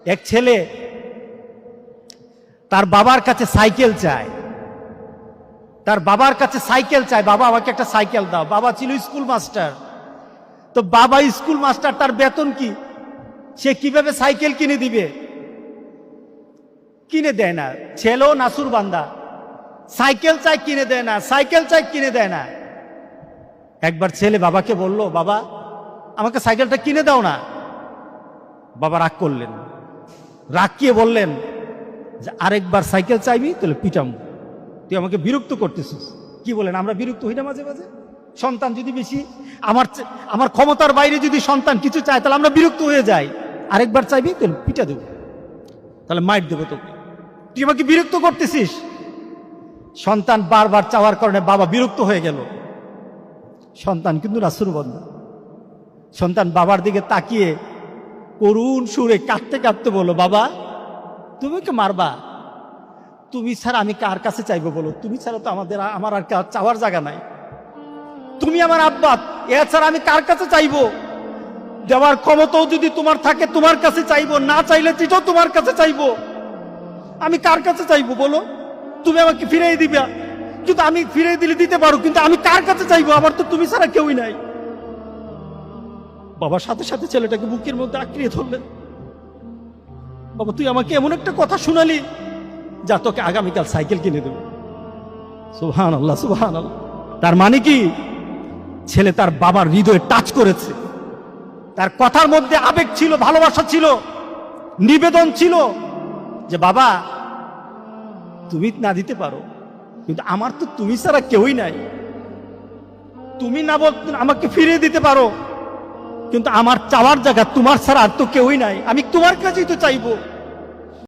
এক ছেলে তার বাবার কাছে সাইকেল চায়, তার বাবার কাছে সাইকেল চায়, বাবা আমাকে একটা সাইকেল দাও। বাবা ছিল স্কুল মাস্টার। তো বাবা স্কুল মাস্টার, তার বেতন কি, সে কিভাবে সাইকেল কিনে দিবে? কিনে দেয় না। ছেলেও নাসুর বান্দা, সাইকেল চাই কিনে দেয় না, সাইকেল চাই কিনে দেয় না। একবার ছেলে বাবাকে বলল, বাবা আমাকে সাইকেলটা কিনে দাও না। বাবা রাগ করলেন, রাগ কিয়ে বললেন যে আরেকবার সাইকেল চাইবি তাহলে পিটাম, তুই আমাকে বিরক্ত করতেছিস। কি বলেন, আমরা বিরক্ত হই না মাঝে মাঝে? সন্তান যদি বেশি আমার ক্ষমতার বাইরে যদি সন্তান কিছু চায় তাহলে আমরা বিরক্ত হয়ে যাই। আরেকবার চাইবি তাহলে পিটা দেবো, তাহলে মাইট দেবো তোকে, তুই আমাকে বিরক্ত করতেছিস। সন্তান বারবার চাওয়ার কারণে বাবা বিরক্ত হয়ে গেল। সন্তান কিন্তু নাসুরবন্ধ। সন্তান বাবার দিকে তাকিয়ে করুণ সুরে কাঁদতে কাঁদতে বলল, বাবা তুমি কে মারবা? তুমি ছাড়া আমি কার কাছে চাইবো বলো? তুমি ছাড়া তো আমার আর চাওয়ার জায়গা নাই। তুমি আমার আব্বা, এছাড়া আমি কার কাছে চাইবো? দেওয়ার ক্ষমতাও যদি তোমার থাকে তোমার কাছে চাইবো, না চাইলে চিঠো তোমার কাছে চাইবো। আমি কার কাছে চাইবো বলো? তুমি আমাকে ফিরিয়ে দিবা, কিন্তু আমি ফিরিয়ে দিলে দিতে পারো, কিন্তু আমি কার কাছে চাইবো? আমার তো তুমি ছাড়া কেউই নাই। বাবার সাথে সাথে ছেলেটাকে বুকের মধ্যে আঁকড়িয়ে ধরলেন। বাবা তুই আমাকে এমন একটা কথা শুনালি, যা তোকে আগামীকাল সাইকেল কিনে দেব। সুবহানাল্লাহ, সুবহানাল্লাহ। তার মানে কি, ছেলে তার বাবার হৃদয়ে টাচ করেছে। তার কথার মধ্যে আবেগ ছিল, ভালোবাসা ছিল, নিবেদন ছিল যে বাবা তুমি না দিতে পারো, কিন্তু আমার তো তুমি ছাড়া কেউই নাই। তুমি না বলতে আমাকে ফিরিয়ে দিতে পারো, কিন্তু আমার চাওয়ার জায়গা তোমার ছাড়া আর তো কেউই নাই। আমি তোমার কাছেই তো চাইবো।